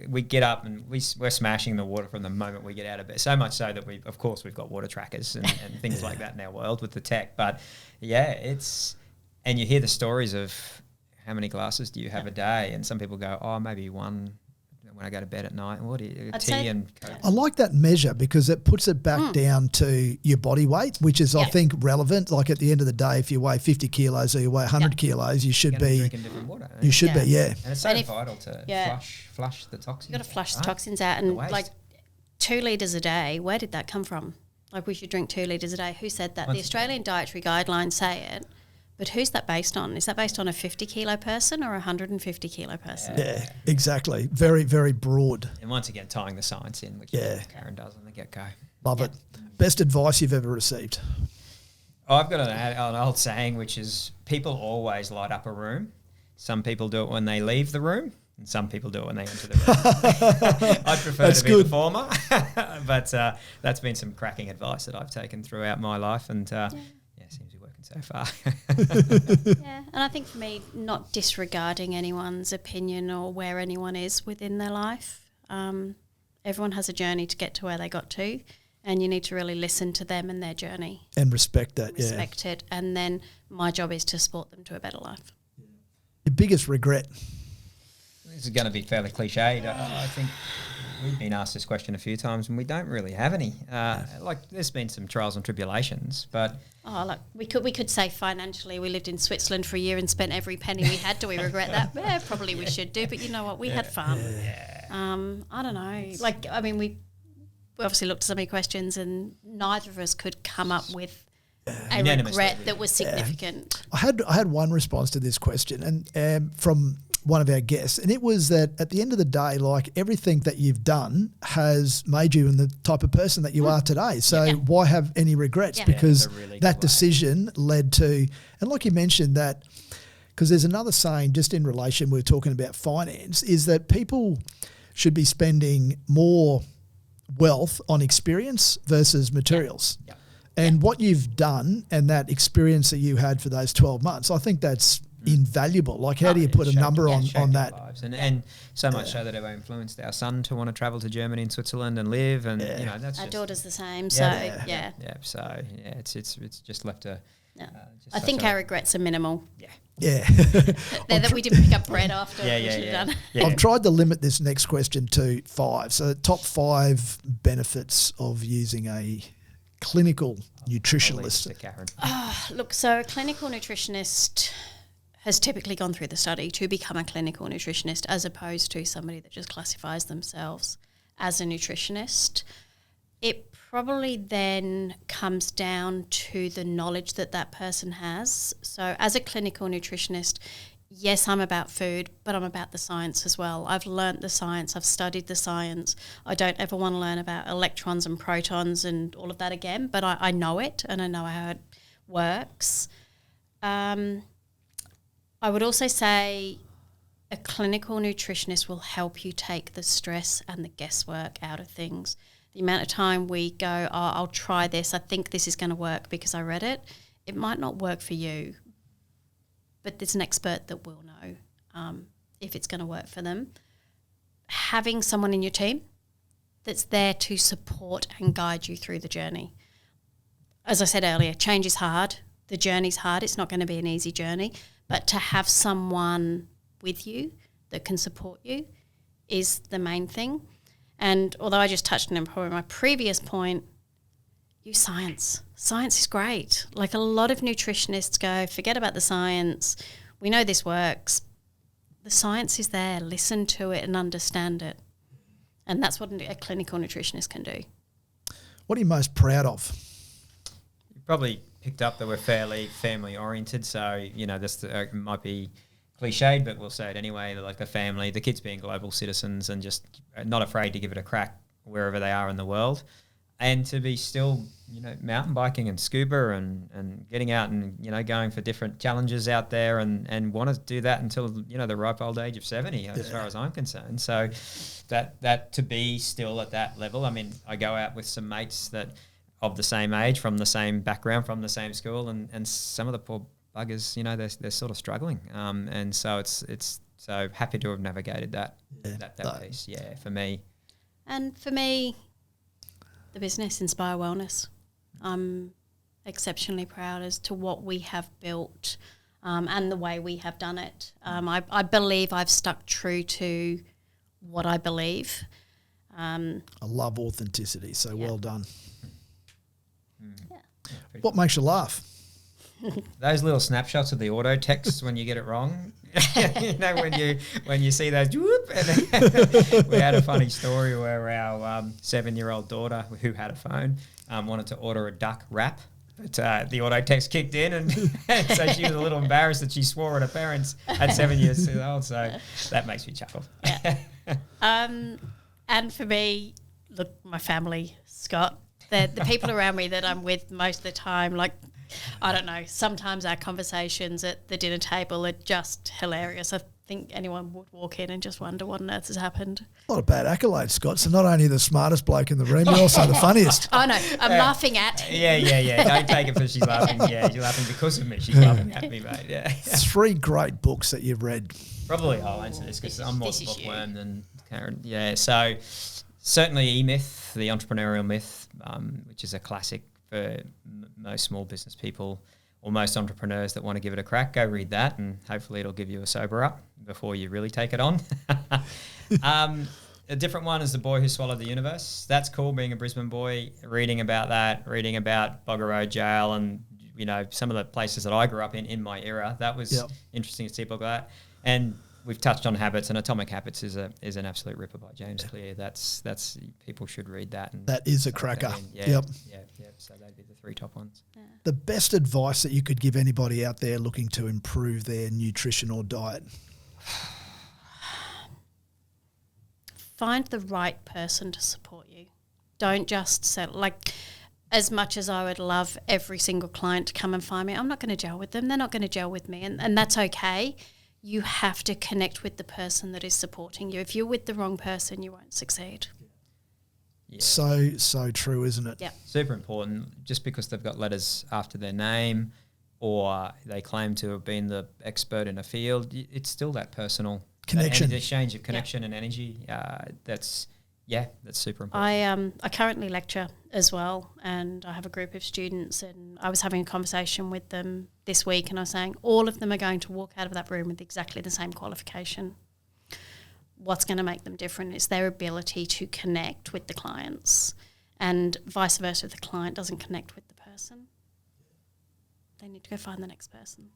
we get up and we're smashing the water from the moment we get out of bed. So much so that we've got water trackers and things like that in our world with the tech. But yeah, and you hear the stories of how many glasses do you have a day? And some people go, oh, maybe one when I go to bed at night. What do you, tea and Coke? I like that measure because it puts it back down to your body weight, which is, I think, relevant. Like at the end of the day, if you weigh 50 kilos or you weigh 100 kilos, you should be drinking different water. You should be, And it's so vital to flush the toxins. You've got to flush the toxins out, and like 2 litres a day. Where did that come from? Like we should drink 2 litres a day. Who said that? The Australian Dietary Guidelines say it. But who's that based on? Is that based on a 50 kilo person or a 150 kilo person? Yeah, exactly. Very, very broad. And once again, tying the science in, which Karen does on the get-go. Love it. Best advice you've ever received? I've got an old saying, which is people always light up a room. Some people do it when they leave the room, and some people do it when they enter the room. I'd prefer to be the former, but that's been some cracking advice that I've taken throughout my life, and seems to be working so far. And I think for me, not disregarding anyone's opinion or where anyone is within their life. Everyone has a journey to get to where they got to, and you need to really listen to them and their journey. And respect that, Respect it, and then my job is to support them to a better life. Your biggest regret? This is going to be fairly cliched. I think we've been asked this question a few times, and we don't really have any. There's been some trials and tribulations, but we could say financially, we lived in Switzerland for a year and spent every penny we had. Do we regret that? Yeah, probably we should do. But you know what? We had fun. I don't know. We obviously looked at so many questions, and neither of us could come up with a regret that was significant. I had one response to this question, and from one of our guests, and it was that at the end of the day, like everything that you've done has made you in the type of person that you are today. So why have any regrets? Because that decision led to, and like you mentioned, that because there's another saying just in relation, we're talking about finance, is that people should be spending more wealth on experience versus materials. Yeah. And what you've done and that experience that you had for those 12 months, I think that's invaluable. Like, how do you put a number on that? Lives. And so much so that it influenced our son to want to travel to Germany and Switzerland and live. And, you know, that's our daughter's the same. So, yeah. So, yeah, it's just left a... I think our regrets are minimal. Yeah. that we didn't pick up bread after we should have done. I've tried to limit this next question to 5. So top 5 benefits of using a clinical nutritionist. Look, so a clinical nutritionist has typically gone through the study to become a clinical nutritionist, as opposed to somebody that just classifies themselves as a nutritionist. It probably then comes down to the knowledge that that person has. So as a clinical nutritionist, yes, I'm about food, but I'm about the science as well. I've learnt the science. I've studied the science. I don't ever want to learn about electrons and protons and all of that again, but I know it and I know how it works. I would also say a clinical nutritionist will help you take the stress and the guesswork out of things. The amount of time we go, I'll try this, I think this is going to work because I read it. It might not work for you, but there's an expert that will know if it's going to work for them. Having someone in your team that's there to support and guide you through the journey. As I said earlier, change is hard. The journey's hard. It's not going to be an easy journey. But to have someone with you that can support you is the main thing. And although I just touched on probably my previous point, use science. Science is great. Like, a lot of nutritionists go, forget about the science. We know this works. The science is there. Listen to it and understand it. And that's what a clinical nutritionist can do. What are you most proud of? You probably picked up that we're fairly family oriented. So, you know, this might be cliched, but we'll say it anyway. Like, the family, the kids being global citizens and just not afraid to give it a crack wherever they are in the world. And to be still, you know, mountain biking and scuba and getting out and, you know, going for different challenges out there and want to do that until, you know, the ripe old age of 70, as far as I'm concerned. So that to be still at that level. I mean, I go out with some mates that of the same age, from the same background, from the same school, and some of the poor buggers, you know, they're sort of struggling. And so it's so happy to have navigated that piece, for me. And for me, the business Inspire Wellness. I'm exceptionally proud as to what we have built and the way we have done it. I believe I've stuck true to what I believe. I love authenticity, so well done. Yeah. What makes you laugh? Those little snapshots of the auto texts when you get it wrong. You know, when you see those, whoop, and we had a funny story where our 7-year-old daughter, who had a phone, wanted to order a duck wrap, but the auto text kicked in, and so she was a little embarrassed that she swore at her parents at 7 years old. So that makes me chuckle. Yeah. And for me, look, my family, Scott, the people around me that I'm with most of the time, like, I don't know, sometimes our conversations at the dinner table are just hilarious. I think anyone would walk in and just wonder what on earth has happened. A lot of bad accolades, Scott. So not only the smartest bloke in the room, you're also the funniest. Oh, no, I'm laughing at. Yeah. Don't take it because she's laughing. Yeah, she's laughing because of me. She's laughing at me, mate. Yeah. 3 great books that you've read. Probably I'll answer this because I'm more bookworm than Karen. Yeah, so certainly E-Myth, the entrepreneurial myth, which is a classic for most small business people or most entrepreneurs that want to give it a crack. Go read that, and hopefully it'll give you a sober up before you really take it on. A different one is The Boy Who Swallowed the Universe. That's cool, being a Brisbane boy, reading about that, reading about Bogger Road Jail and, you know, some of the places that I grew up in my era. That was interesting to see a book like that. And we've touched on Habits, and Atomic Habits is an absolute ripper by James Clear. That's people should read that. And that is a cracker. Yeah. So they'd be the 3 top ones. Yeah. The best advice that you could give anybody out there looking to improve their nutrition or diet? Find the right person to support you. Don't just settle. Like, as much as I would love every single client to come and find me, I'm not going to gel with them. They're not going to gel with me, and that's okay. You have to connect with the person that is supporting you. If you're with the wrong person, you won't succeed. Yeah. So true, isn't it? Yeah. Super important. Just because they've got letters after their name or they claim to have been the expert in a field, it's still that personal connection, exchange of connection and energy. That's super important. I currently lecture as well, and I have a group of students, and I was having a conversation with them this week, and I was saying all of them are going to walk out of that room with exactly the same qualification. What's going to make them different is their ability to connect with the clients, and vice versa. If the client doesn't connect with the person, they need to go find the next person.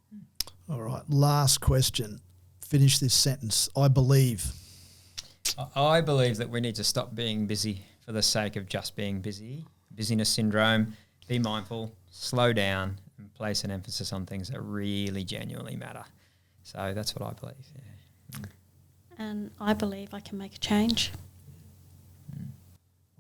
All right, last question. Finish this sentence. I believe that we need to stop being busy for the sake of just being busy. Busyness syndrome. Be mindful, slow down, and place an emphasis on things that really genuinely matter. So that's what I believe. Yeah. And I believe I can make a change. I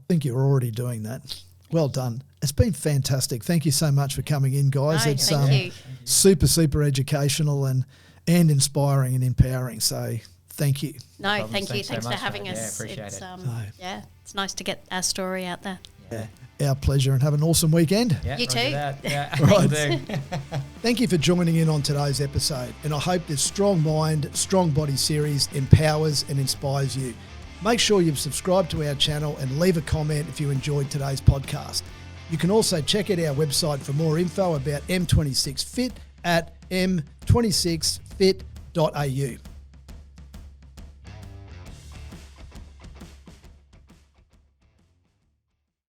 think you're already doing that. Well done. It's been fantastic. Thank you so much for coming in, guys. No, it's thank you. super educational and inspiring and empowering. So thank you. No, thank you. Thanks so for much, having mate. us. Yeah, appreciate It's, it. Yeah, it's nice to get our story out there. Yeah. Our pleasure, and have an awesome weekend. Yeah, You roger too. that. Yeah, Right. will do. Thank you for joining in on today's episode, and I hope this Strong Mind, Strong Body series empowers and inspires you. Make sure you've subscribed to our channel and leave a comment if you enjoyed today's podcast. You can also check out our website for more info about M26 Fit at m26fit.au.